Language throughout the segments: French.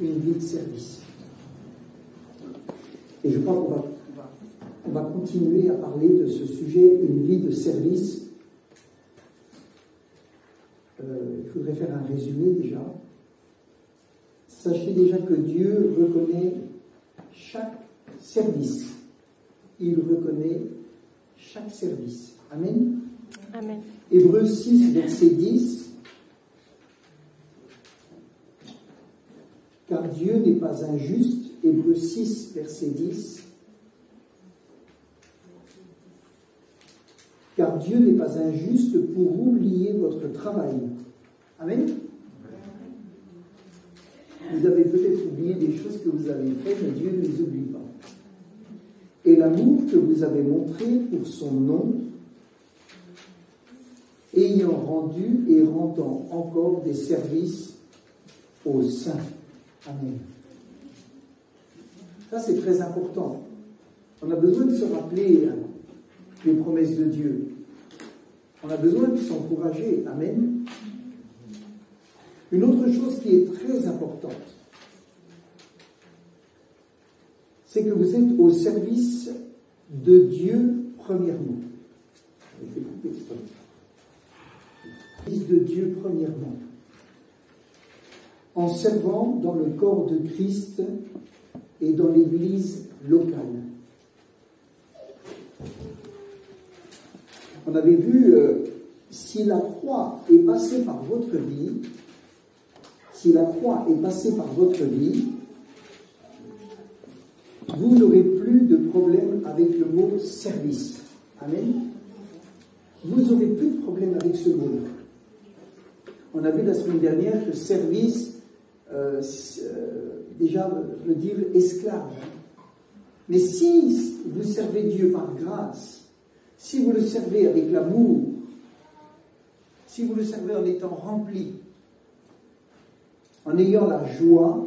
une vie de service. Et je crois qu'on va continuer à parler de ce sujet, une vie de service. Il faudrait faire un résumé déjà. Sachez déjà que Dieu reconnaît chaque service. Il reconnaît chaque service. Amen. Amen. Hébreux 6, verset 10. Car Dieu n'est pas injuste. Hébreux 6, verset 10. Car Dieu n'est pas injuste pour oublier votre travail. Amen. Vous avez peut-être oublié des choses que vous avez faites, mais Dieu ne les oublie pas. Et l'amour que vous avez montré pour son nom, ayant rendu et rendant encore des services aux saints. Amen. Ça, c'est très important. On a besoin de se rappeler les promesses de Dieu. On a besoin de s'encourager. Amen. Une autre chose qui est très importante, c'est que vous êtes au service de Dieu premièrement. Je vais couper ça. Service de Dieu premièrement. En servant dans le corps de Christ et dans l'Église locale. On avait vu, si la croix est passée par votre vie, vous n'aurez plus de problème avec le mot service. Amen. Vous n'aurez plus de problème avec ce mot-là. On a vu la semaine dernière que service, déjà veut dire esclave. Mais si vous servez Dieu par grâce, si vous le servez avec l'amour, si vous le servez en étant rempli, en ayant la joie,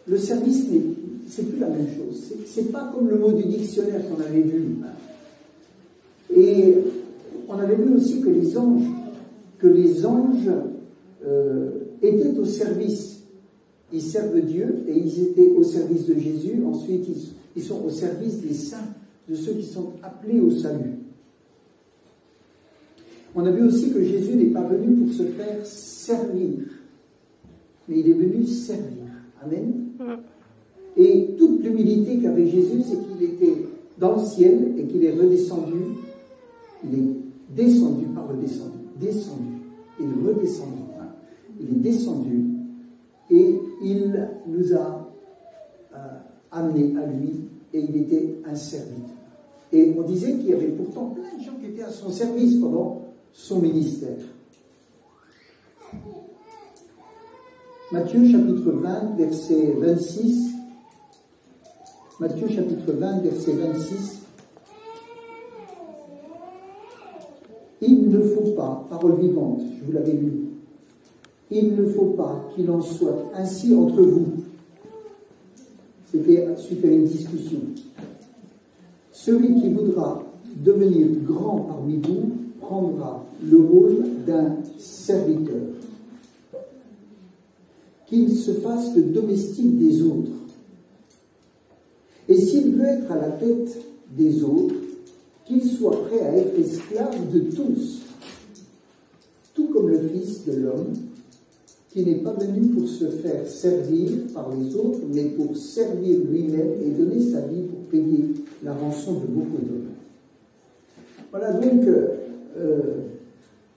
le service, c'est plus la même chose. C'est pas comme le mot du dictionnaire qu'on avait vu. Et on avait vu aussi que les anges étaient au service. Ils servent Dieu et ils étaient au service de Jésus. Ensuite, ils sont au service des saints, de ceux qui sont appelés au salut. On a vu aussi que Jésus n'est pas venu pour se faire servir, mais il est venu servir. Amen. Et toute l'humilité qu'avait Jésus, c'est qu'il était dans le ciel et qu'il est redescendu. Il est descendu, pas redescendu, descendu. Il est redescendu. Il est descendu et il nous a amenés à lui et il était un serviteur. Et on disait qu'il y avait pourtant plein de gens qui étaient à son service pendant son ministère. Matthieu chapitre 20, verset 26. Matthieu chapitre 20, verset 26. Il ne faut pas, parole vivante, je vous l'avais lu, il ne faut pas qu'il en soit ainsi entre vous. C'était suite à une discussion. Celui qui voudra devenir grand parmi vous prendra le rôle d'un serviteur. Qu'il se fasse le domestique des autres. Et s'il veut être à la tête des autres, qu'il soit prêt à être esclave de tous, tout comme le Fils de l'homme, qui n'est pas venu pour se faire servir par les autres, mais pour servir lui-même et donner sa vie pour payer la rançon de beaucoup d'hommes. Voilà donc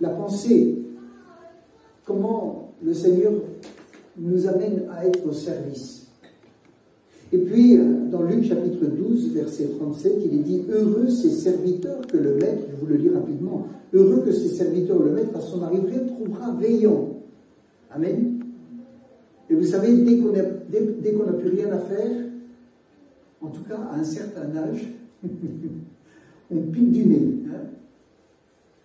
la pensée, comment le Seigneur nous amène à être au service. Et puis, dans Luc chapitre 12, verset 37, il est dit « Heureux ces serviteurs que le maître, je vous le lis rapidement, heureux que ces serviteurs le maître à son arrivée trouvera veillant. » Amen. Et vous savez, dès qu'on n'a plus rien à faire, en tout cas à un certain âge, on pique du nez. Hein,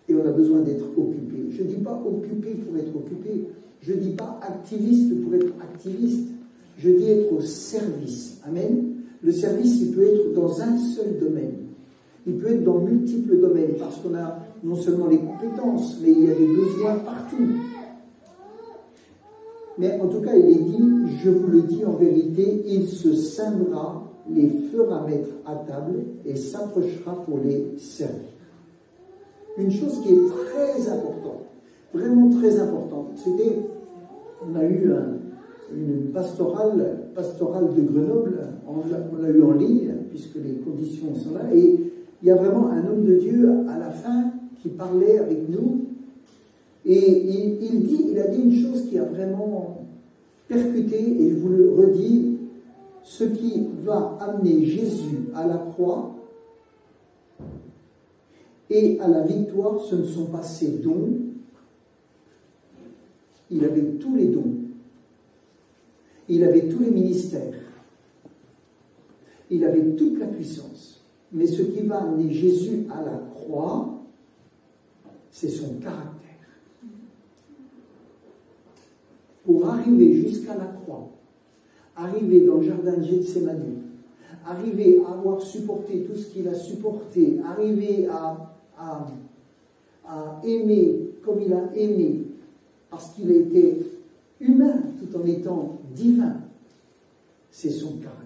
et on a besoin d'être occupé. Je ne dis pas occupé pour être occupé. Je ne dis pas activiste pour être activiste. Je dis être au service. Amen. Le service, il peut être dans un seul domaine. Il peut être dans multiples domaines parce qu'on a non seulement les compétences, mais il y a des besoins partout. Mais en tout cas, il est dit, je vous le dis en vérité, il se scindra, les fera mettre à table et s'approchera pour les servir. Une chose qui est très importante, vraiment très importante, c'était, on a eu une pastorale de Grenoble, on l'a eu en ligne, puisque les conditions sont là, et il y a vraiment un homme de Dieu à la fin qui parlait avec nous, et il a dit une chose qui a vraiment percuté, et je vous le redis, ce qui va amener Jésus à la croix et à la victoire, ce ne sont pas ses dons. Il avait tous les dons. Il avait tous les ministères. Il avait toute la puissance. Mais ce qui va amener Jésus à la croix, c'est son caractère. Pour arriver jusqu'à la croix, arriver dans le jardin de Gethsémani, arriver à avoir supporté tout ce qu'il a supporté, arriver à aimer comme il a aimé, parce qu'il a été humain tout en étant divin, c'est son caractère.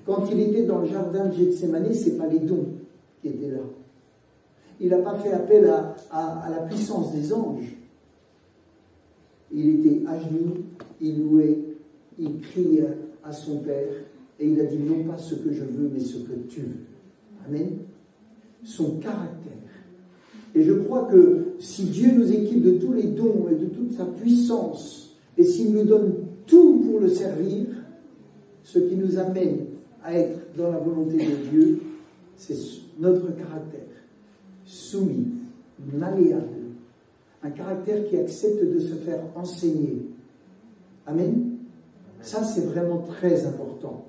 Quand il était dans le jardin de Gethsémani, ce n'est pas les dons qui étaient là. Il n'a pas fait appel à la puissance des anges. Il était à genoux, il louait, il criait à son Père, et il a dit non pas ce que je veux, mais ce que tu veux. Amen. Son caractère. Et je crois que si Dieu nous équipe de tous les dons et de toute sa puissance, et s'il nous donne tout pour le servir, ce qui nous amène à être dans la volonté de Dieu, c'est notre caractère, soumis, malléable, un caractère qui accepte de se faire enseigner. Amen. Ça, c'est vraiment très important.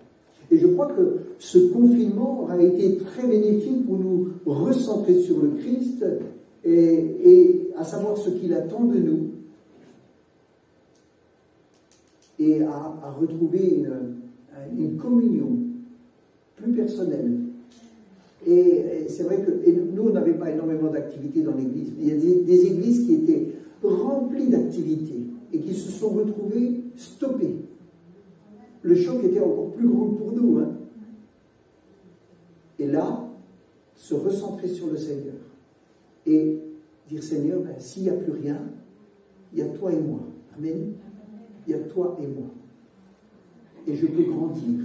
Et je crois que ce confinement aura été très bénéfique pour nous recentrer sur le Christ et à savoir ce qu'il attend de nous et à retrouver une communion plus personnelle. Et c'est vrai que nous, on n'avait pas énormément d'activités dans l'église, mais il y a des églises qui étaient remplies d'activités et qui se sont retrouvées stoppées. Le choc était encore plus gros pour nous. Hein. Et là, se recentrer sur le Seigneur et dire, Seigneur, ben, s'il n'y a plus rien, il y a toi et moi. Amen. Il y a toi et moi. Et je peux grandir.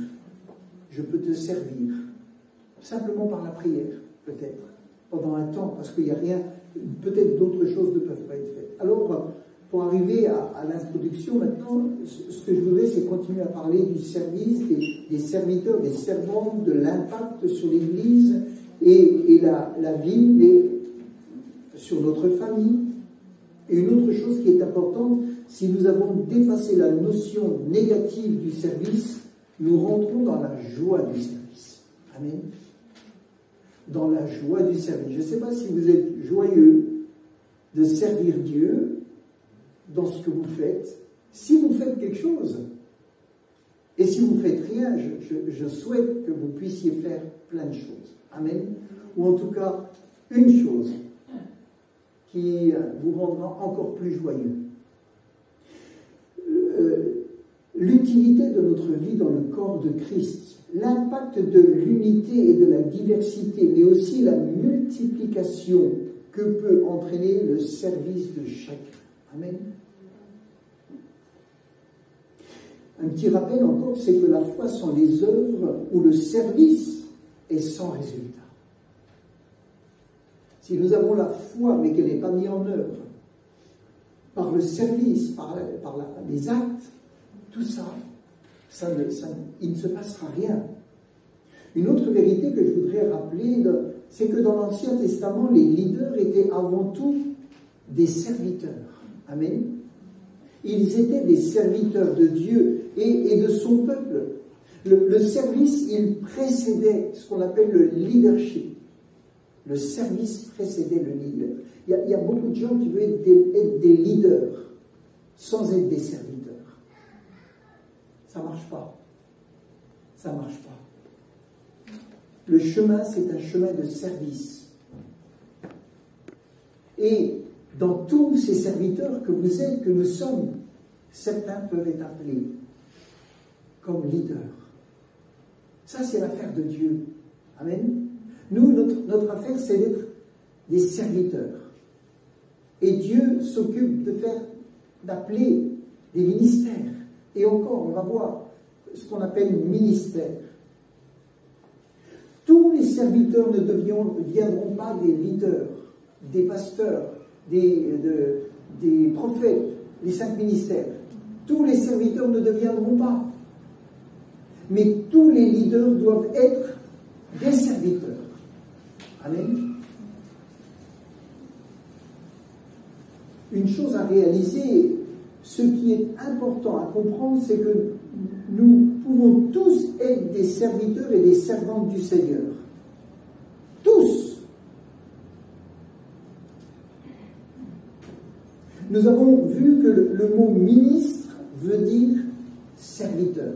Je peux te servir. Simplement par la prière, peut-être. Pendant un temps, parce qu'il n'y a rien, peut-être d'autres choses ne peuvent pas être faites. Alors, pour arriver à l'introduction, maintenant, ce que je voudrais, c'est continuer à parler du service, des serviteurs, des servantes, de l'impact sur l'Église et la vie, mais sur notre famille. Et une autre chose qui est importante, si nous avons dépassé la notion négative du service, nous rentrons dans la joie du service. Amen. Dans la joie du service. Je ne sais pas si vous êtes joyeux de servir Dieu dans ce que vous faites. Si vous faites quelque chose, et si vous ne faites rien, je souhaite que vous puissiez faire plein de choses. Amen. Ou en tout cas, une chose qui vous rendra encore plus joyeux. L'utilité de notre vie dans le corps de Christ, l'impact de l'unité et de la diversité, mais aussi la multiplication que peut entraîner le service de chacun. Amen. Un petit rappel encore, c'est que la foi sans les œuvres ou le service est sans résultat. Si nous avons la foi, mais qu'elle n'est pas mise en œuvre, par le service, par les actes, tout ça, il ne se passera rien. Une autre vérité que je voudrais rappeler, c'est que dans l'Ancien Testament, les leaders étaient avant tout des serviteurs. Amen. Ils étaient des serviteurs de Dieu et de son peuple. Le service, il précédait ce qu'on appelle le leadership. Le service précédait le leader. Il y a beaucoup de gens qui veulent être des leaders sans être des serviteurs. Ça ne marche pas. Ça ne marche pas. Le chemin, c'est un chemin de service. Et dans tous ces serviteurs que vous êtes, que nous sommes, certains peuvent être appelés comme leaders. Ça, c'est l'affaire de Dieu. Amen. Nous, notre affaire, c'est d'être des serviteurs. Et Dieu s'occupe d'appeler des ministères. Et encore, on va voir ce qu'on appelle ministère. Tous les serviteurs ne deviendront pas des leaders, des pasteurs, des prophètes, les 5 ministères. Tous les serviteurs ne deviendront pas. Mais tous les leaders doivent être des serviteurs. Amen. Une chose à réaliser, ce qui est important à comprendre, c'est que nous pouvons tous être des serviteurs et des servantes du Seigneur. Tous. Nous avons vu que le mot ministre veut dire serviteur.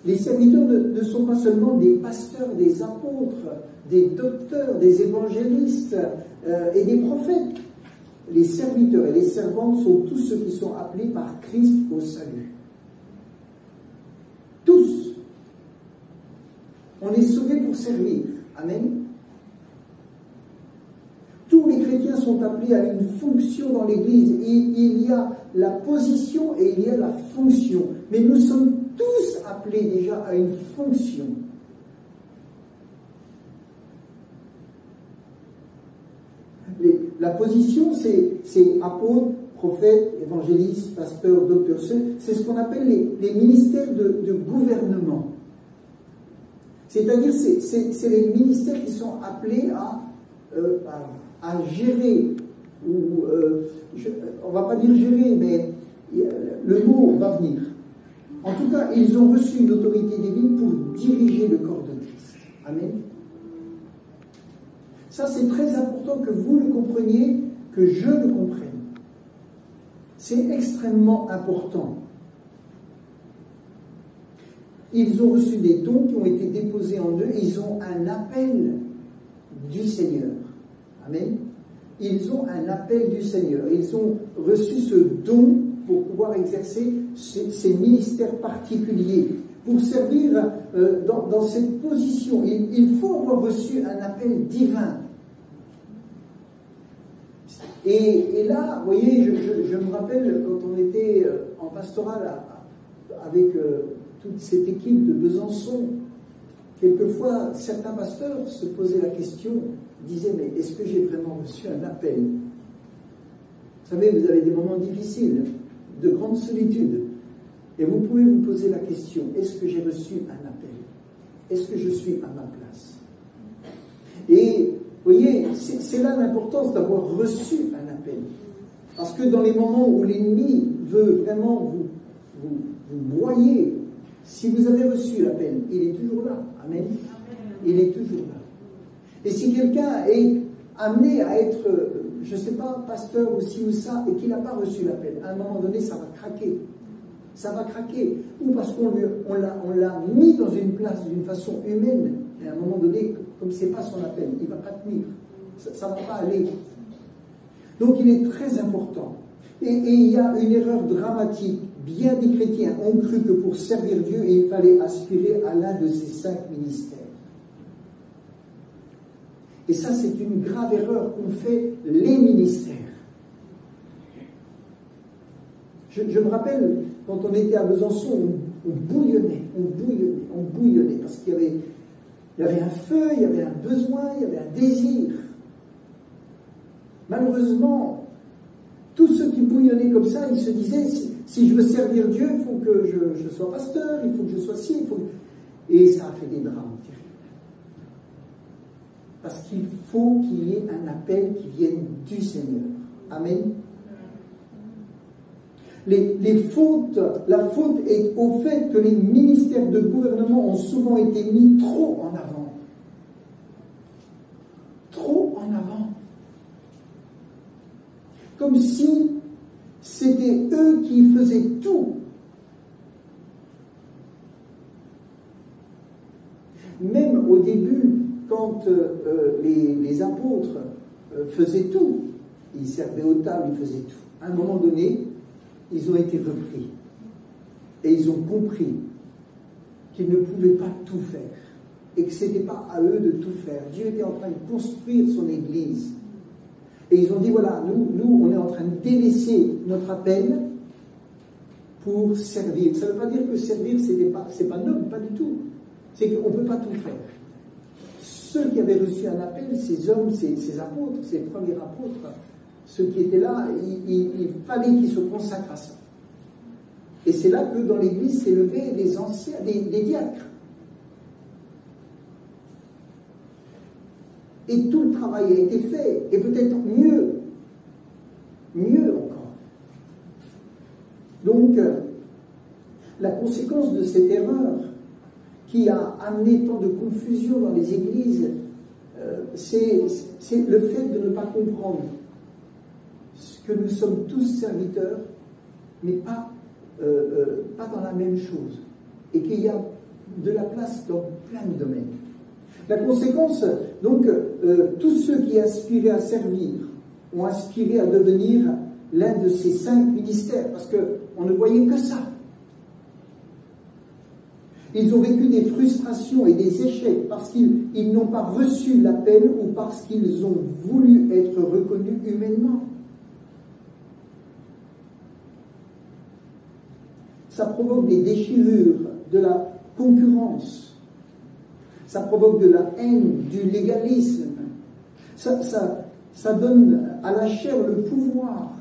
Les serviteurs ne sont pas seulement des pasteurs, des apôtres, des docteurs, des évangélistes et des prophètes. Les serviteurs et les servantes sont tous ceux qui sont appelés par Christ au salut. Tous. On est sauvés pour servir. Amen. Tous les chrétiens sont appelés à une fonction dans l'Église. Il y a la position et il y a la fonction. Mais nous sommes tous appelés déjà à une fonction. La position, c'est apôtre, prophète, évangéliste, pasteur, docteur. C'est ce qu'on appelle les ministères de gouvernement. C'est-à-dire, c'est les ministères qui sont appelés à gérer, ou on ne va pas dire gérer, mais le mot va venir. En tout cas, ils ont reçu une autorité divine pour diriger le corps de Christ. Amen. Ça, c'est très important que vous le compreniez, que je le comprenne. C'est extrêmement important. Ils ont reçu des dons qui ont été déposés en eux. Ils ont un appel du Seigneur. Amen. Ils ont un appel du Seigneur. Ils ont reçu ce don pour pouvoir exercer ces ministères particuliers, pour servir dans cette position. Il faut avoir reçu un appel divin. Et là, vous voyez, je me rappelle quand on était en pastoral avec toute cette équipe de Besançon, quelquefois certains pasteurs se posaient la question, disaient, mais est-ce que j'ai vraiment reçu un appel? Vous savez, vous avez des moments difficiles, de grande solitude, et vous pouvez vous poser la question, est-ce que j'ai reçu un appel? Est-ce que je suis à ma place? Et vous voyez, c'est là l'importance d'avoir reçu un appel. Parce que dans les moments où l'ennemi veut vraiment vous broyer, si vous avez reçu l'appel, il est toujours là. Amen. Il est toujours là. Et si quelqu'un est amené à être, je ne sais pas, pasteur ou ci ou ça, et qu'il n'a pas reçu l'appel, à un moment donné, ça va craquer. Ça va craquer. Ou parce qu'on l'a mis dans une place d'une façon humaine, et à un moment donné, comme ce n'est pas son appel, il ne va pas tenir. Ça ne va pas aller. Donc il est très important. Et il y a une erreur dramatique. Bien des chrétiens ont cru que pour servir Dieu, il fallait aspirer à l'un de ces 5 ministères. Et ça, c'est une grave erreur qu'ont fait les ministères. Je me rappelle, quand on était à Besançon, on bouillonnait, parce qu'il y avait un feu, il y avait un besoin, il y avait un désir. Malheureusement, tous ceux qui bouillonnaient comme ça, ils se disaient, si je veux servir Dieu, il faut que je sois pasteur, il faut que je sois ci, Et ça a fait des drames terribles. Parce qu'il faut qu'il y ait un appel qui vienne du Seigneur. Amen. La faute est au fait que les ministères de gouvernement ont souvent été mis trop en avant. Trop en avant. Comme si c'était eux qui faisaient tout. Même au début, quand les apôtres faisaient tout. Ils servaient aux tables, ils faisaient tout. À un moment donné, ils ont été repris. Et ils ont compris qu'ils ne pouvaient pas tout faire. Et que ce n'était pas à eux de tout faire. Dieu était en train de construire son Église. Et ils ont dit, voilà, nous on est en train de délaisser notre appel pour servir. Ça ne veut pas dire que servir, c'est pas noble, pas du tout. C'est qu'on ne peut pas tout faire. Ceux qui avaient reçu un appel, ces hommes, ces apôtres, ces premiers apôtres, ceux qui étaient là, il fallait qu'ils se consacrent à ça. Et c'est là que dans l'Église s'est levé des anciens, des diacres. Et tout le travail a été fait, et peut-être mieux encore. Donc, la conséquence de cette erreur qui a amené tant de confusion dans les églises, c'est le fait de ne pas comprendre que nous sommes tous serviteurs, mais pas dans la même chose, et qu'il y a de la place dans plein de domaines. La conséquence, donc, tous ceux qui aspiraient à servir ont aspiré à devenir l'un de ces 5 ministères, parce qu'on ne voyait que ça. Ils ont vécu des frustrations et des échecs parce qu'ils n'ont pas reçu l'appel ou parce qu'ils ont voulu être reconnus humainement. Ça provoque des déchirures, de la concurrence. Ça provoque de la haine, du légalisme. Ça donne à la chair le pouvoir.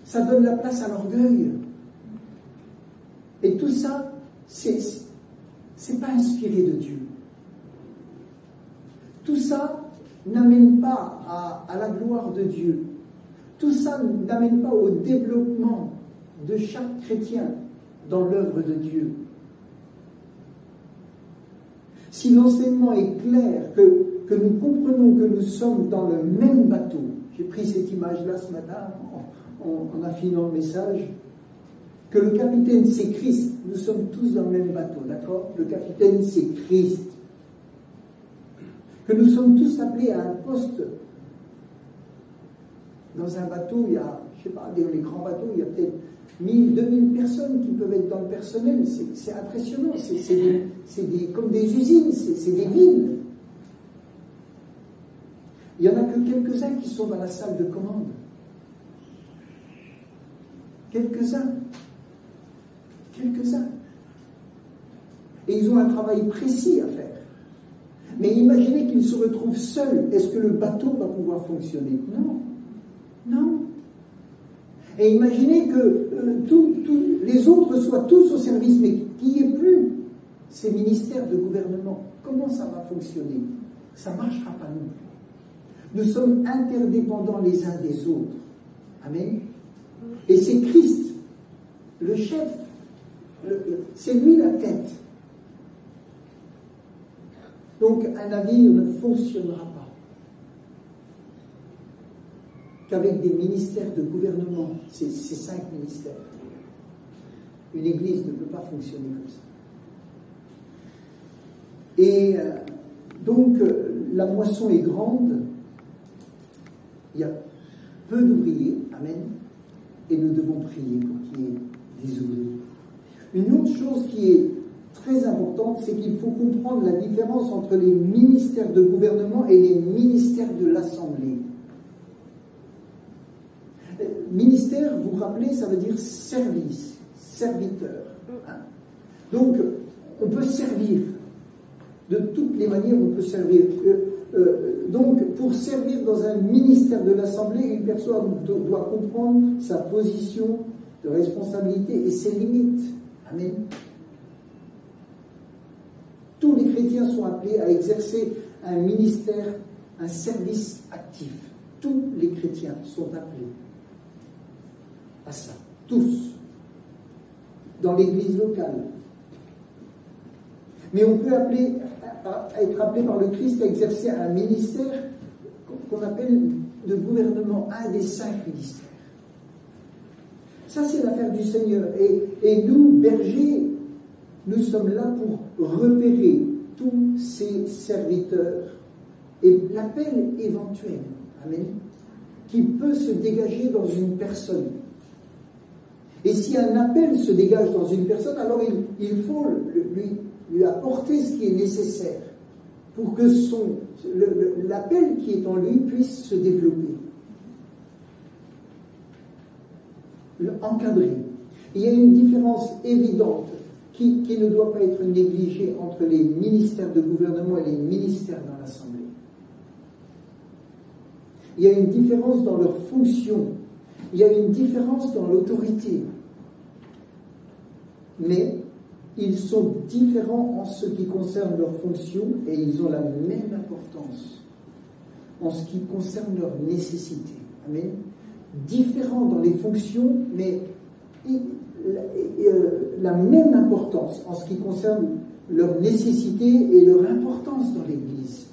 Ça donne la place à l'orgueil. Et tout ça, c'est pas inspiré de Dieu. Tout ça n'amène pas à la gloire de Dieu. Tout ça n'amène pas au développement de chaque chrétien dans l'œuvre de Dieu. Si l'enseignement est clair, que nous comprenons que nous sommes dans le même bateau, j'ai pris cette image-là ce matin en affinant le message, que le capitaine c'est Christ, nous sommes tous dans le même bateau, d'accord? Le capitaine c'est Christ. Que nous sommes tous appelés à un poste. Dans un bateau, il y a, je ne sais pas, dans les grands bateaux, il y a peut-être 1000, 2000 personnes qui peuvent être dans le personnel. C'est impressionnant, c'est comme des usines, c'est des villes. Il n'y en a que quelques-uns qui sont dans la salle de commande. Quelques-uns. Et ils ont un travail précis à faire. Mais imaginez qu'ils se retrouvent seuls. Est-ce que le bateau va pouvoir fonctionner? Non. Et imaginez que les autres soient tous au service, mais qu'il n'y ait plus ces ministères de gouvernement. Comment ça va fonctionner? Ça ne marchera pas non plus. Nous sommes interdépendants les uns des autres. Amen. Et c'est Christ, le chef. C'est lui la tête. Donc un navire ne fonctionnera pas qu'avec des ministères de gouvernement, ces 5 ministères. Une église ne peut pas fonctionner comme ça. Et donc la moisson est grande, il y a peu d'ouvriers, amen, et nous devons prier pour qu'il y ait des ouvriers. Une autre chose qui est très importante, c'est qu'il faut comprendre la différence entre les ministères de gouvernement et les ministères de l'Assemblée. Ministère, vous vous rappelez, ça veut dire service, serviteur. Hein? Donc, on peut servir. De toutes les manières, on peut servir. Donc, pour servir dans un ministère de l'Assemblée, une personne doit comprendre sa position de responsabilité et ses limites. Amen. Tous les chrétiens sont appelés à exercer un ministère, un service actif. Tous les chrétiens sont appelés à ça. Tous. Dans l'église locale. Mais on peut être appelé par le Christ à exercer un ministère qu'on appelle de gouvernement, un des 5 ministères. Ça, c'est l'affaire du Seigneur. Et nous, bergers, nous sommes là pour repérer tous ces serviteurs et l'appel éventuel, amen, qui peut se dégager dans une personne. Et si un appel se dégage dans une personne, alors il faut lui apporter ce qui est nécessaire pour que l'appel qui est en lui puisse se développer. Encadrer. Il y a une différence évidente qui ne doit pas être négligée entre les ministères de gouvernement et les ministères dans l'Assemblée. Il y a une différence dans leur fonction, il y a une différence dans l'autorité, mais ils sont différents en ce qui concerne leur fonction et ils ont la même importance en ce qui concerne leur nécessité. Amen. Différents dans les fonctions, mais la même importance en ce qui concerne leur nécessité et leur importance dans l'Église.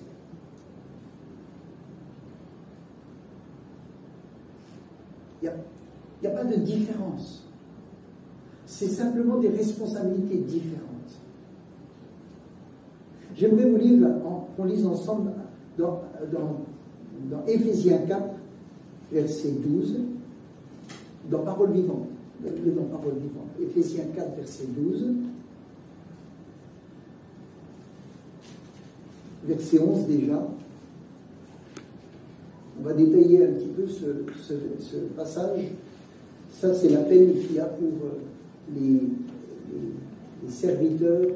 Il n'y a pas de différence. C'est simplement des responsabilités différentes. J'aimerais vous lire, qu'on lise ensemble dans Éphésiens 4, verset 12, dans Parole vivante. Dans Parole vivante. Éphésiens 4, verset 12. Verset 11 déjà. On va détailler un petit peu ce passage. Ça, c'est l'appel qu'il y a pour les serviteurs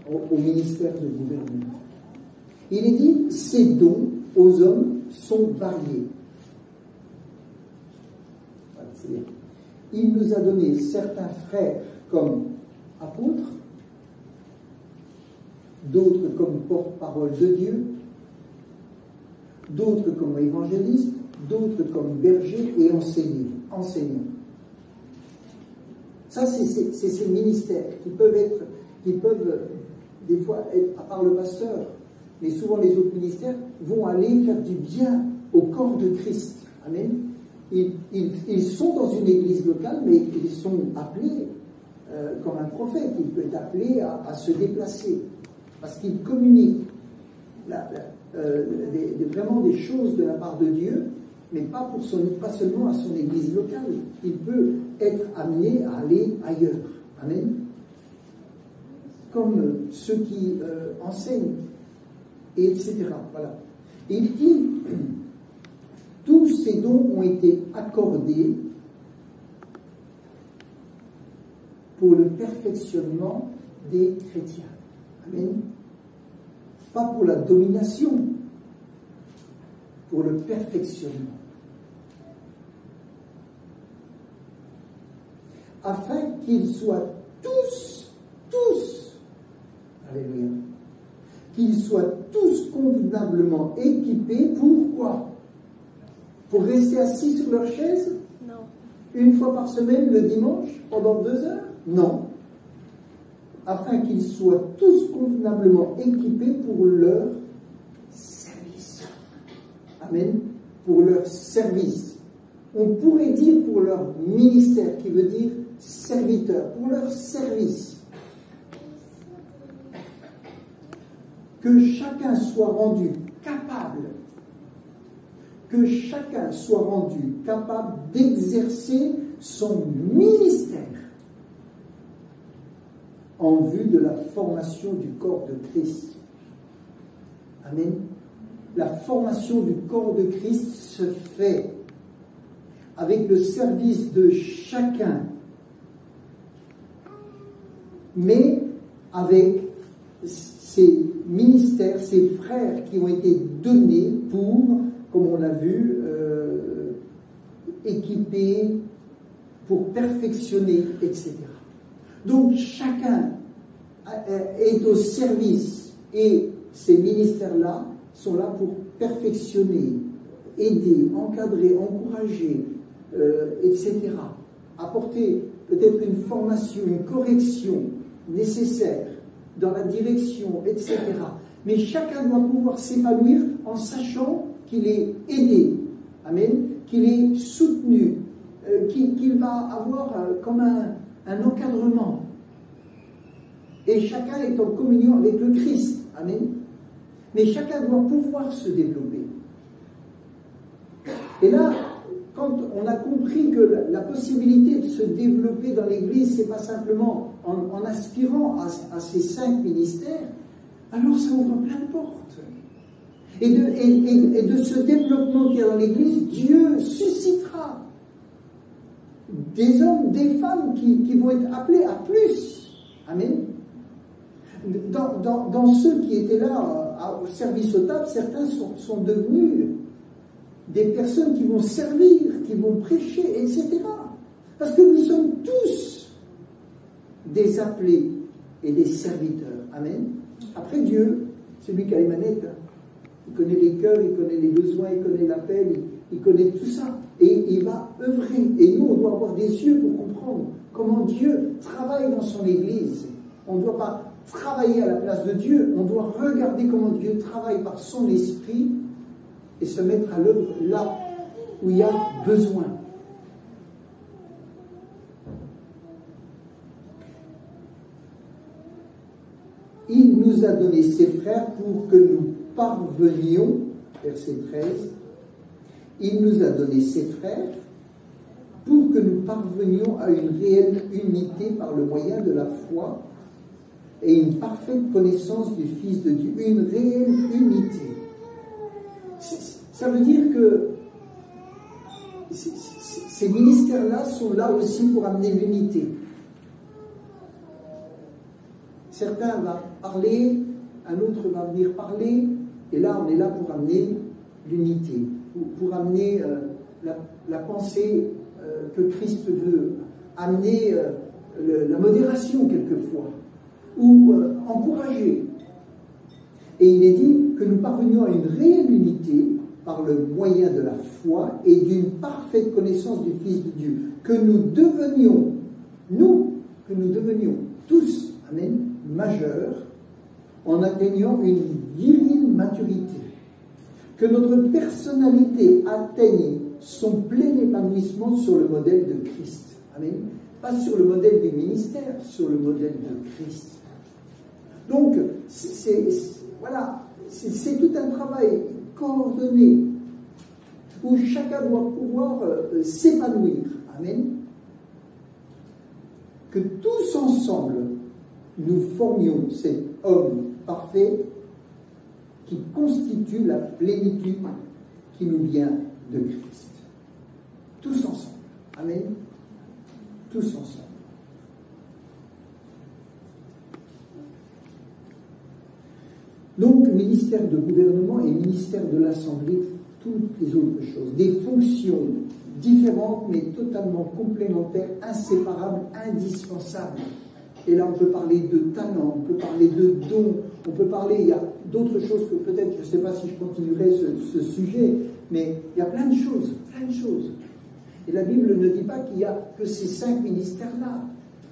au ministère de gouvernement. Il est dit, ces dons aux hommes sont variés. Voilà, c'est bien. Il nous a donné certains frères comme apôtres, d'autres comme porte-parole de Dieu, d'autres comme évangélistes, d'autres comme bergers et enseignants. Ça, c'est ces ministères qui peuvent des fois être, à part le pasteur, mais souvent les autres ministères vont aller faire du bien au corps de Christ. Amen. Ils sont dans une église locale, mais ils sont appelés comme un prophète. Il peut être appelé à se déplacer, parce qu'il communique vraiment des choses de la part de Dieu, mais pas seulement à son église locale. Il peut être amené à aller ailleurs. Amen. Comme ceux qui enseignent, et etc. Voilà. Et il dit, tous ces dons ont été accordés pour le perfectionnement des chrétiens. Amen. Pas pour la domination, pour le perfectionnement. Afin qu'ils soient tous, alléluia, qu'ils soient tous convenablement équipés pour quoi? Pour rester assis sur leur chaise? Non. Une fois par semaine, le dimanche, pendant 2 heures? Non. Afin qu'ils soient tous convenablement équipés pour leur service. Amen. Pour leur service. On pourrait dire pour leur ministère, qui veut dire serviteur, pour leur service. Que chacun soit rendu capable, d'exercer son ministère en vue de la formation du corps de Christ. Amen. La formation du corps de Christ se fait avec le service de chacun, mais avec ces ministères, ces frères qui ont été donnés pour, comme on l'a vu, équiper, pour perfectionner, etc. Donc chacun est au service et ces ministères-là sont là pour perfectionner, aider, encadrer, encourager, etc. Apporter peut-être une formation, une correction nécessaire dans la direction, etc. Mais chacun doit pouvoir s'épanouir en sachant qu'il est aidé, amen, qu'il est soutenu, qu'il va avoir comme un encadrement. Et chacun est en communion avec le Christ, amen. Mais chacun doit pouvoir se développer. Et là, quand on a compris que la possibilité de se développer dans l'Église, c'est pas simplement en aspirant à ces 5 ministères, alors ça ouvre plein de portes. Et de ce développement qu'il y a dans l'Église, Dieu suscitera des hommes, des femmes qui vont être appelés à plus. Amen. Dans ceux qui étaient là au service aux tables, certains sont devenus des personnes qui vont servir, qui vont prêcher, etc. Parce que nous sommes tous des appelés et des serviteurs. Amen. Après Dieu, c'est lui qui a les manettes. Il connaît les cœurs, il connaît les besoins, il connaît l'appel, il connaît tout ça. Et il va œuvrer. Et nous, on doit avoir des yeux pour comprendre comment Dieu travaille dans son Église. On ne doit pas travailler à la place de Dieu, on doit regarder comment Dieu travaille par son esprit et se mettre à l'œuvre là où il y a besoin. Il nous a donné ses frères pour que nous parvenions, verset 13, il nous a donné ses frères pour que nous parvenions à une réelle unité par le moyen de la foi et une parfaite connaissance du Fils de Dieu, une réelle unité. Ça veut dire que ces ministères-là sont là aussi pour amener l'unité. Certains vont parler, un autre va venir parler, et là on est là pour amener l'unité, pour amener la pensée que Christ veut, amener la modération quelquefois, ou encourager. Et il est dit que nous parvenions à une réelle unité par le moyen de la foi et d'une parfaite connaissance du Fils de Dieu, que nous devenions tous, amen, majeurs, en atteignant une virile maturité, que notre personnalité atteigne son plein épanouissement sur le modèle de Christ. Amen. Pas sur le modèle du ministère, sur le modèle de Christ. Donc, c'est tout un travail coordonné où chacun doit pouvoir s'épanouir. Amen. Que tous ensemble, nous formions cet homme parfait qui constitue la plénitude qui nous vient de Christ. Tous ensemble. Amen. Tous ensemble. Donc, ministère de gouvernement et ministère de l'Assemblée, toutes les autres choses. Des fonctions différentes, mais totalement complémentaires, inséparables, indispensables. Et là, on peut parler de talent, on peut parler de dons, on peut parler, il y a d'autres choses que peut-être, je ne sais pas si je continuerai ce sujet, mais il y a plein de choses, plein de choses. Et la Bible ne dit pas qu'il n'y a que ces 5 ministères-là.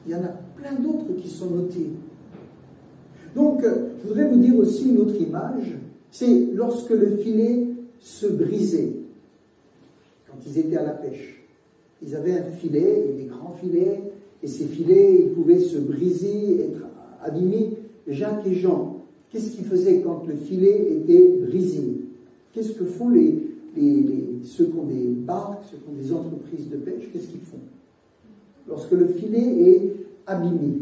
Il y en a plein d'autres qui sont notés. Donc, je voudrais vous dire aussi une autre image, c'est lorsque le filet se brisait, quand ils étaient à la pêche. Ils avaient un filet, des grands filets, et ces filets, ils pouvaient se briser, être abîmés. Jacques et Jean, qu'est-ce qu'ils faisaient quand le filet était brisé? Qu'est-ce que font ceux qui ont des barques, ceux qui ont des entreprises de pêche, qu'est-ce qu'ils font lorsque le filet est abîmé?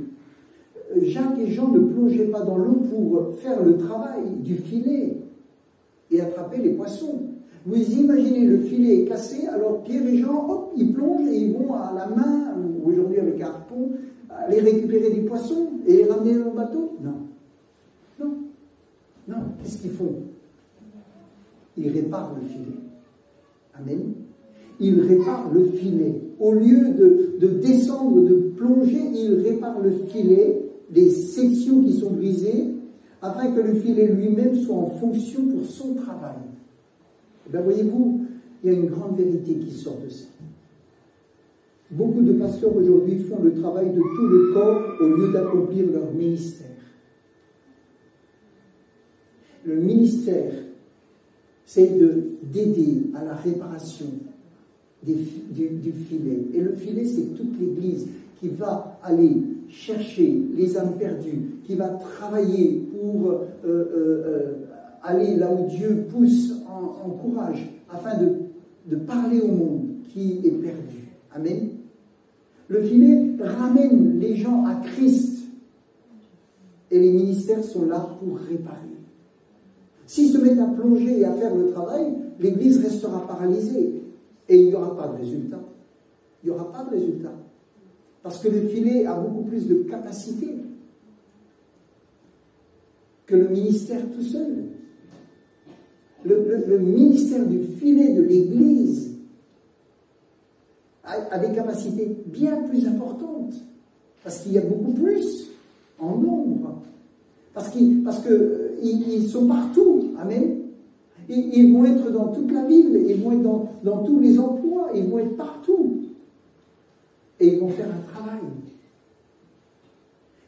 Jacques et Jean ne plongeaient pas dans l'eau pour faire le travail du filet et attraper les poissons. Vous imaginez, le filet est cassé, alors Pierre et Jean, hop, ils plongent et ils vont à la main, ou aujourd'hui avec un harpon, aller récupérer des poissons et les ramener dans le bateau? Non. Non. Non. Qu'est-ce qu'ils font? Ils réparent le filet. Amen. Ils réparent le filet. Au lieu de descendre, de plonger, ils réparent le filet, les sections qui sont brisées, afin que le filet lui-même soit en fonction pour son travail. Eh bien, voyez-vous, il y a une grande vérité qui sort de ça. Beaucoup de pasteurs aujourd'hui font le travail de tout le corps au lieu d'accomplir leur ministère. Le ministère, c'est d'aider à la réparation du filet. Et le filet, c'est toute l'Église qui va aller chercher les âmes perdues, qui va travailler pour aller là où Dieu pousse, encourage, afin de parler au monde qui est perdu. Amen. Le filet ramène les gens à Christ et les ministères sont là pour réparer. S'ils se mettent à plonger et à faire le travail, l'Église restera paralysée et il n'y aura pas de résultat. Il n'y aura pas de résultat. Parce que le filet a beaucoup plus de capacité que le ministère tout seul. Le ministère du filet de l'Église a des capacités bien plus importantes. Parce qu'il y a beaucoup plus en nombre. Parce qu'ils sont partout. Amen. Ils vont être dans toute la ville. Ils vont être dans tous les emplois. Ils vont être partout. Et ils vont faire un travail.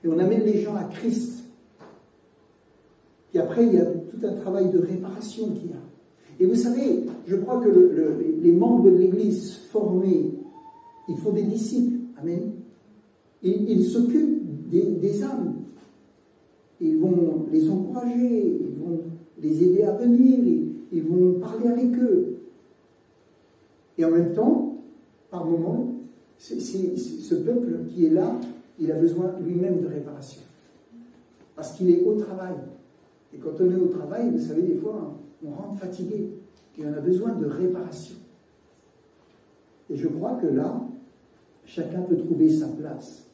Et on amène les gens à Christ. Et après, il y a tout un travail de réparation qu'il y a. Et vous savez, je crois que les membres de l'Église formés, ils font des disciples. Amen. Ils s'occupent des âmes. Ils vont les encourager, ils vont les aider à venir, ils vont parler avec eux. Et en même temps, par moments, ce peuple qui est là, il a besoin lui-même de réparation. Parce qu'il est au travail. Et quand on est au travail, vous savez, des fois, on rentre fatigué. Et on a besoin de réparation. Et je crois que là, chacun peut trouver sa place.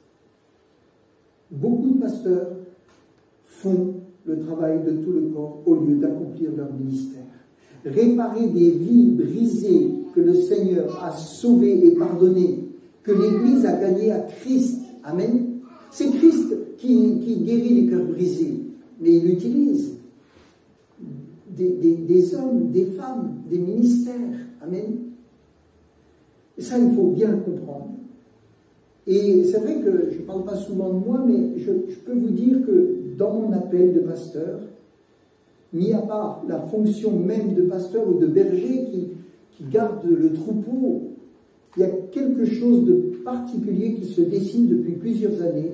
Beaucoup de pasteurs font le travail de tout le corps au lieu d'accomplir leur ministère. Réparer des vies brisées que le Seigneur a sauvées et pardonnées, que l'Église a gagnées à Christ. Amen. C'est Christ qui guérit les cœurs brisés, mais il utilise des hommes, des femmes, des ministères. Amen. Et ça, il faut bien le comprendre. Et c'est vrai que je ne parle pas souvent de moi, mais je peux vous dire que dans mon appel de pasteur, mis à part la fonction même de pasteur ou de berger qui garde le troupeau, il y a quelque chose de particulier qui se dessine depuis plusieurs années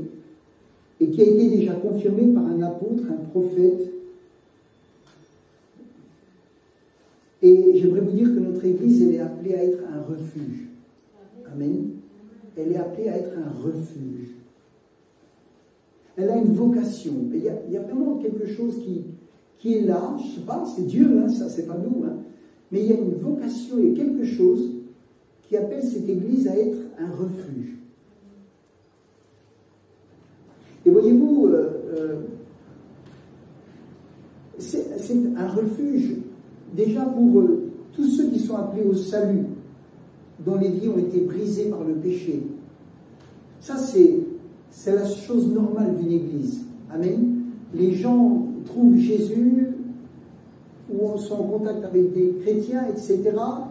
et qui a été déjà confirmé par un apôtre, un prophète. Et j'aimerais vous dire que notre Église, elle est appelée à être un refuge. Amen. Elle est appelée à être un refuge. Elle a une vocation. Il y a vraiment quelque chose qui est là. Je ne sais pas, c'est Dieu, hein, ça, c'est pas nous. Hein. Mais il y a une vocation, il y a quelque chose qui appelle cette Église à être un refuge. Et voyez-vous, c'est un refuge déjà pour tous ceux qui sont appelés au salut, dont les vies ont été brisées par le péché. Ça, c'est la chose normale d'une Église. Amen. Les gens trouvent Jésus, ou on sont en contact avec des chrétiens, etc.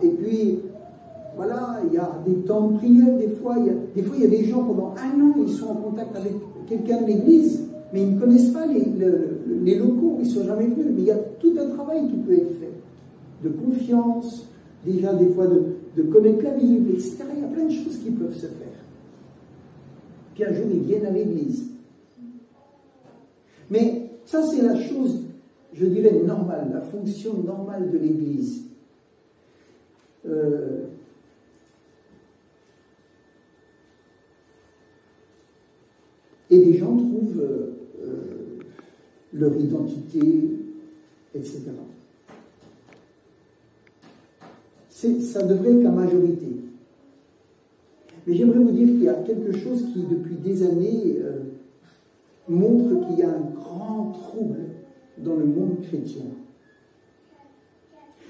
Et puis, voilà, il y a des temps de prière, des fois il y a des gens pendant un an, ils sont en contact avec quelqu'un de l'Église, mais ils ne connaissent pas les locaux, ils ne sont jamais venus. Mais il y a tout un travail qui peut être fait, de confiance, déjà des fois de connaître la Bible, etc. Il y a plein de choses qui peuvent se faire. Puis un jour, ils viennent à l'Église. Mais ça, c'est la chose, je dirais, normale, la fonction normale de l'Église. Et les gens trouvent leur identité, etc. Ça devrait être la majorité. Mais j'aimerais vous dire qu'il y a quelque chose qui, depuis des années, montre qu'il y a un grand trouble dans le monde chrétien.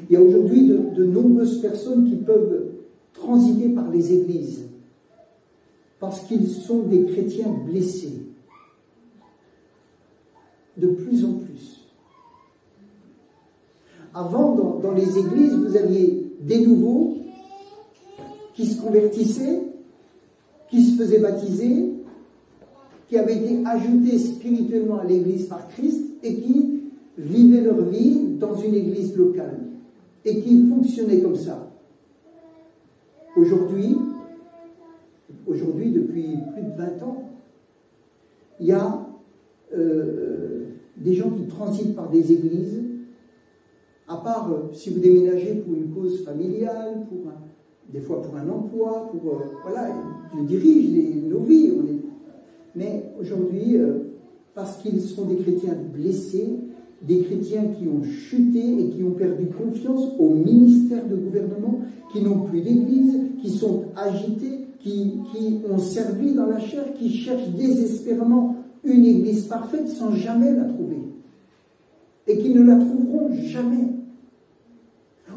Il y a aujourd'hui de nombreuses personnes qui peuvent transiter par les églises parce qu'ils sont des chrétiens blessés. De plus en plus. Avant, dans les églises, vous aviez des nouveaux qui se convertissaient, qui se faisaient baptiser, qui avaient été ajoutés spirituellement à l'église par Christ et qui vivaient leur vie dans une église locale et qui fonctionnaient comme ça. Aujourd'hui, depuis plus de 20 ans, il y a des gens qui transitent par des églises à part si vous déménagez pour une cause familiale, des fois pour un emploi, voilà, Dieu dirige nos vies. Mais aujourd'hui, parce qu'ils sont des chrétiens blessés, des chrétiens qui ont chuté et qui ont perdu confiance au ministère de gouvernement, qui n'ont plus d'église, qui sont agités, qui ont servi dans la chair, qui cherchent désespérément une église parfaite sans jamais la trouver. Et qui ne la trouveront jamais.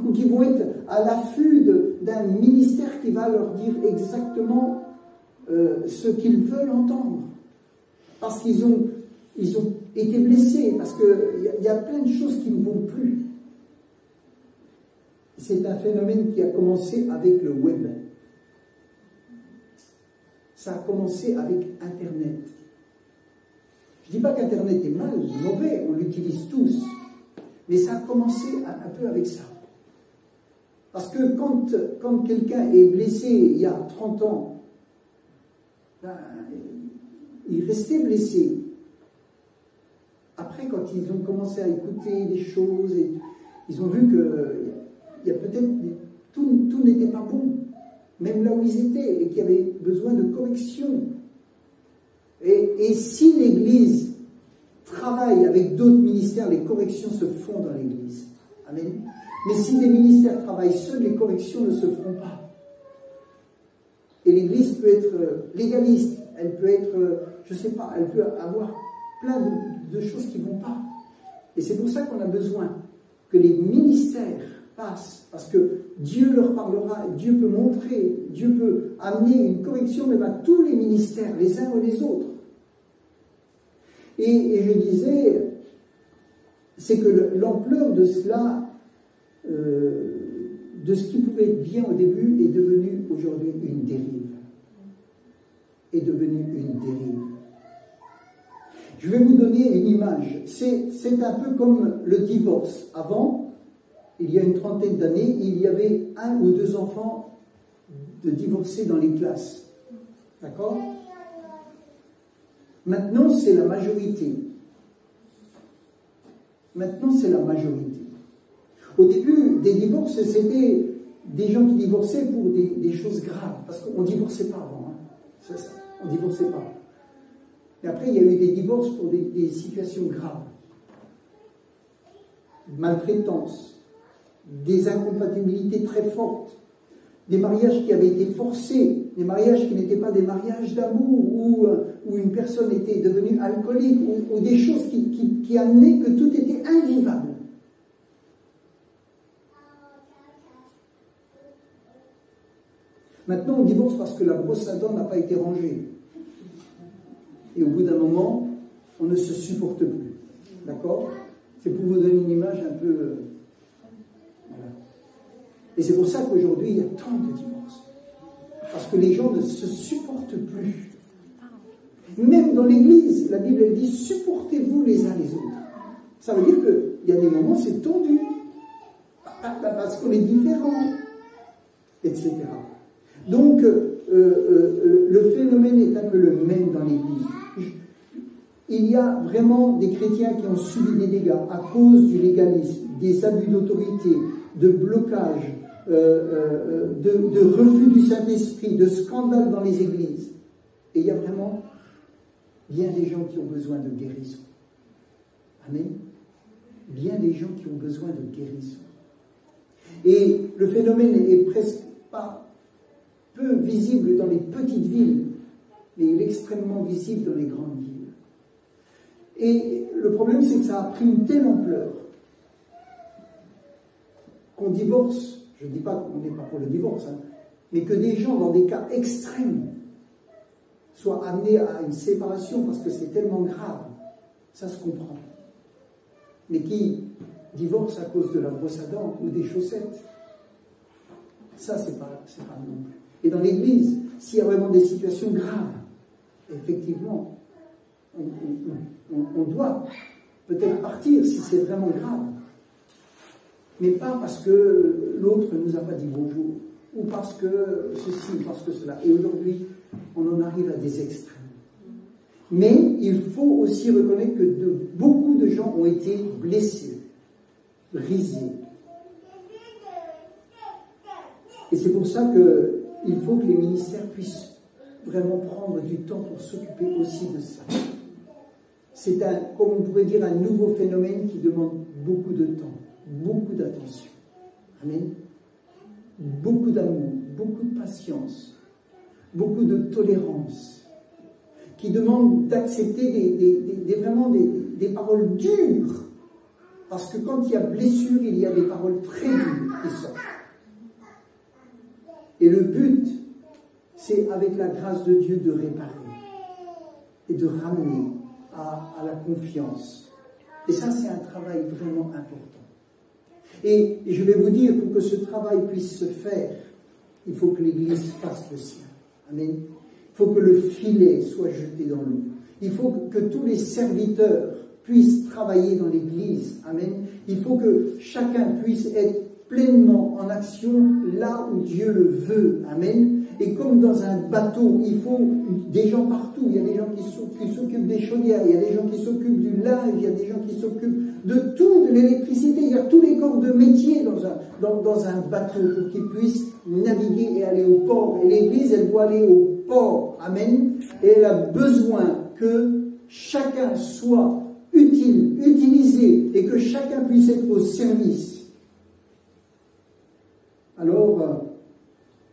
Ou qui vont être à l'affût d'un ministère qui va leur dire exactement ce qu'ils veulent entendre. Parce qu'ils ont été blessés, parce qu'il y a plein de choses qui ne vont plus. C'est un phénomène qui a commencé avec le web. Ça a commencé avec Internet. Je ne dis pas qu'Internet est mal, mauvais, on l'utilise tous. Mais ça a commencé un peu avec ça. Parce que quand quelqu'un est blessé il y a 30 ans, ben, il restait blessé. Après, quand ils ont commencé à écouter des choses, et ils ont vu qu'il y a peut-être tout n'était pas bon, même là où ils étaient, et qu'il y avait besoin de correction. Et si l'Église travaille avec d'autres ministères, les corrections se font dans l'Église. Amen. Mais si des ministères travaillent seuls, les corrections ne se feront pas. Et l'Église peut être légaliste, elle peut être, je ne sais pas, elle peut avoir plein de choses qui ne vont pas. Et c'est pour ça qu'on a besoin que les ministères passent, parce que Dieu leur parlera, Dieu peut montrer, Dieu peut amener une correction même à tous les ministères, les uns ou les autres. Et je disais, c'est que l'ampleur de cela, de ce qui pouvait être bien au début, est devenu aujourd'hui une dérive. Est devenu une dérive. Je vais vous donner une image. C'est un peu comme le divorce. Avant, il y a une trentaine d'années, il y avait 1 ou 2 enfants de divorcés dans les classes. D'accord ? Maintenant, c'est la majorité. Maintenant, c'est la majorité. Au début, des divorces, c'était des gens qui divorçaient pour des choses graves. Parce qu'on ne divorçait pas avant. Hein. C'est ça. On ne divorçait pas. Et après, il y a eu des divorces pour des situations graves. Maltraitance, des incompatibilités très fortes, des mariages qui avaient été forcés, des mariages qui n'étaient pas des mariages d'amour, où une personne était devenue alcoolique, ou des choses qui amenaient que tout était invivable. Maintenant, on divorce parce que la brosse à dents n'a pas été rangée. Et au bout d'un moment, on ne se supporte plus. D'accord ? C'est pour vous donner une image un peu... voilà. Et c'est pour ça qu'aujourd'hui, il y a tant de divorces. Parce que les gens ne se supportent plus. Même dans l'Église, la Bible, elle dit « supportez-vous les uns les autres ». Ça veut dire qu'il y a des moments, c'est tendu. Parce qu'on est différents, etc. Donc, le phénomène est un peu le même dans l'Église. Il y a vraiment des chrétiens qui ont subi des dégâts à cause du légalisme, des abus d'autorité, de blocage, de refus du Saint-Esprit, de scandales dans les églises. Et il y a vraiment bien des gens qui ont besoin de guérison. Amen. Bien des gens qui ont besoin de guérison. Et le phénomène est presque pas peu visible dans les petites villes, mais il est extrêmement visible dans les grandes villes. Et le problème, c'est que ça a pris une telle ampleur qu'on divorce, je ne dis pas qu'on n'est pas pour le divorce, hein, mais que des gens dans des cas extrêmes soient amenés à une séparation parce que c'est tellement grave, ça se comprend. Mais qui divorce à cause de la brosse à dents ou des chaussettes, ça c'est pas non plus. Et dans l'Église, s'il y a vraiment des situations graves, effectivement, on doit peut-être partir si c'est vraiment grave. Mais pas parce que l'autre ne nous a pas dit bonjour, ou parce que ceci, ou parce que cela. Et aujourd'hui, on en arrive à des extrêmes. Mais il faut aussi reconnaître que beaucoup de gens ont été blessés, brisés, Et c'est pour ça qu'il faut que les ministères puissent vraiment prendre du temps pour s'occuper aussi de ça. C'est comme on pourrait dire, un nouveau phénomène qui demande beaucoup de temps, beaucoup d'attention. Amen. Beaucoup d'amour, beaucoup de patience, beaucoup de tolérance, qui demande d'accepter vraiment des paroles dures. Parce que quand il y a blessure, il y a des paroles très dures qui sortent. Et le but, c'est avec la grâce de Dieu de réparer et de ramener à la confiance. Et ça, c'est un travail vraiment important. Et je vais vous dire, pour que ce travail puisse se faire, il faut que l'Église fasse le sien. Amen. Il faut que le filet soit jeté dans l'eau. Il faut que tous les serviteurs puissent travailler dans l'Église. Amen. Il faut que chacun puisse être pleinement en action là où Dieu le veut. Amen. Et comme dans un bateau, il faut des gens partout. Il y a des gens qui s'occupent des chaudières, il y a des gens qui s'occupent du linge, il y a des gens qui s'occupent de tout, de l'électricité. Il y a tous les corps de métier dans un bateau pour qu'ils puissent naviguer et aller au port. Et l'Église, elle doit aller au port. Amen. Et elle a besoin que chacun soit utile, utilisé, et que chacun puisse être au service. Alors,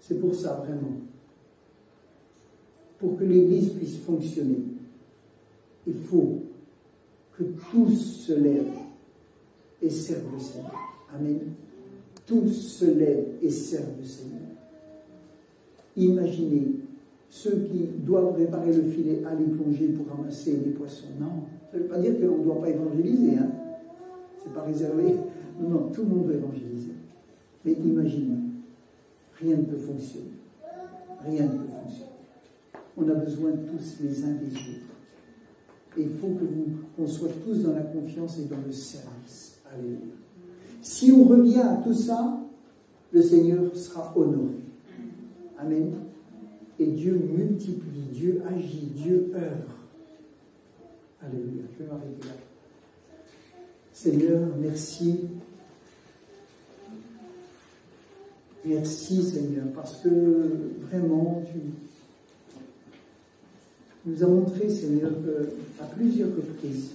c'est pour ça, vraiment. Pour que l'Église puisse fonctionner, il faut que tous se lèvent et servent le Seigneur. Amen. Tous se lèvent et servent le Seigneur. Imaginez ceux qui doivent réparer le filet, aller plonger pour ramasser les poissons. Non, ça ne veut pas dire qu'on ne doit pas évangéliser. Hein. Ce n'est pas réservé. Non, tout le monde doit évangéliser. Mais imaginez, rien ne peut fonctionner. Rien ne peut fonctionner. On a besoin tous les uns des autres. Et il faut qu'on soit tous dans la confiance et dans le service. Alléluia. Si on revient à tout ça, le Seigneur sera honoré. Amen. Et Dieu multiplie, Dieu agit, Dieu œuvre. Alléluia. Je vais m'arrêter là. Seigneur, merci. Merci Seigneur, parce que vraiment tu nous as montré, Seigneur, à plusieurs reprises,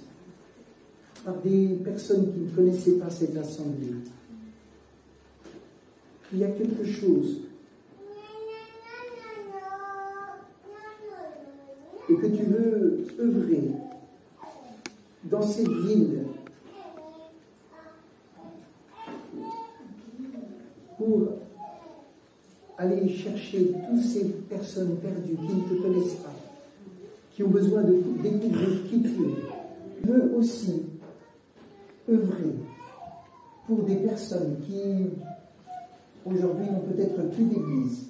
par des personnes qui ne connaissaient pas cette assemblée, qu'il y a quelque chose et que tu veux œuvrer dans cette ville pour aller chercher toutes ces personnes perdues qui ne te connaissent pas, qui ont besoin de découvrir qui tu es. Tu veux aussi œuvrer pour des personnes qui aujourd'hui n'ont peut-être plus d'église,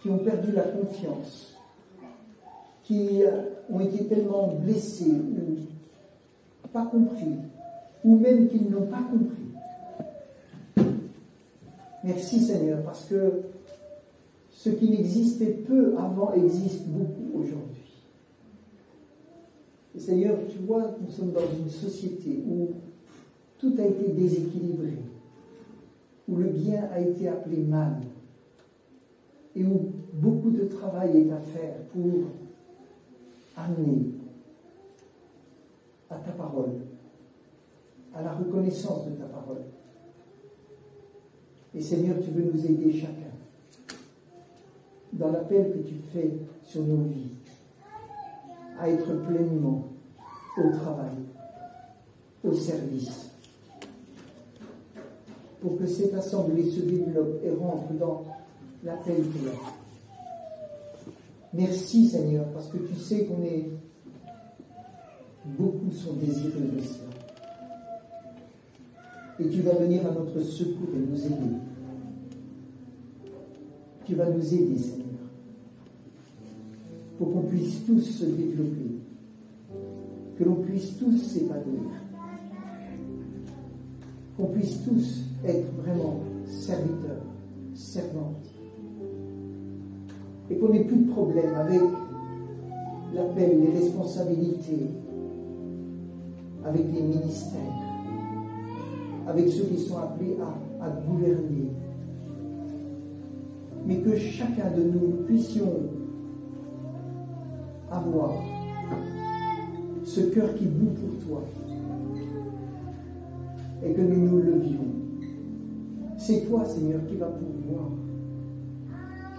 qui ont perdu la confiance, qui ont été tellement blessés ou pas compris, ou même qui n'ont pas compris. Merci Seigneur, parce que ce qui n'existait peu avant existe beaucoup aujourd'hui. Et Seigneur, tu vois, nous sommes dans une société où tout a été déséquilibré, où le bien a été appelé mal, et où beaucoup de travail est à faire pour amener à ta parole, à la reconnaissance de ta parole. Et Seigneur, tu veux nous aider chacun dans l'appel que tu fais sur nos vies à être pleinement au travail, au service, pour que cette assemblée se développe et rentre dans l'appel qu'il a. Merci Seigneur, parce que tu sais qu'on est beaucoup sont désireux de cela. Et tu vas venir à notre secours et nous aider. Tu vas nous aider, Seigneur, pour qu'on puisse tous se développer, que l'on puisse tous s'épanouir, qu'on puisse tous être vraiment serviteurs, servantes, et qu'on n'ait plus de problème avec l'appel, les responsabilités, avec les ministères, avec ceux qui sont appelés à gouverner, mais que chacun de nous puissions avoir ce cœur qui bout pour toi et que nous nous levions. C'est toi, Seigneur, qui vas pourvoir.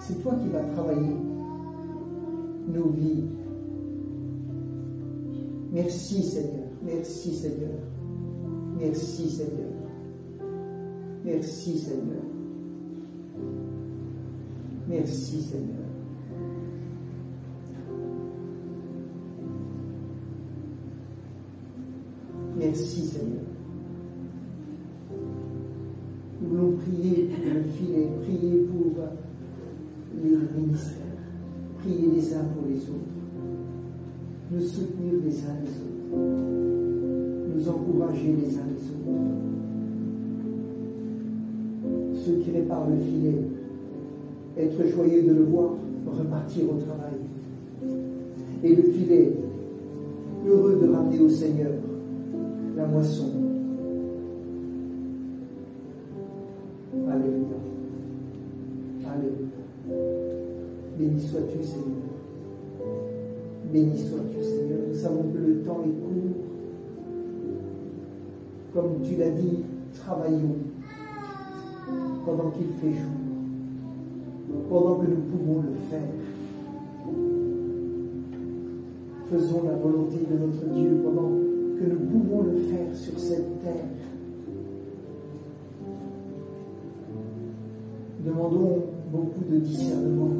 C'est toi qui vas travailler nos vies. Merci, Seigneur. Merci, Seigneur. Merci, Seigneur. Merci, Seigneur. Merci, Seigneur. Merci, Seigneur. Nous voulons prier pour le filet, prier pour les ministères, prier les uns pour les autres, nous soutenir les uns les autres, nous encourager les uns les autres. Ceux qui réparent le filet, être joyeux de le voir repartir au travail. Et le filet, heureux de ramener au Seigneur la moisson. Alléluia. Alléluia. Béni sois-tu, Seigneur. Béni sois-tu, Seigneur. Nous savons que le temps est court. Comme tu l'as dit, travaillons pendant qu'il fait jour, pendant que nous pouvons le faire. Faisons la volonté de notre Dieu pendant que nous pouvons le faire sur cette terre. Demandons beaucoup de discernement.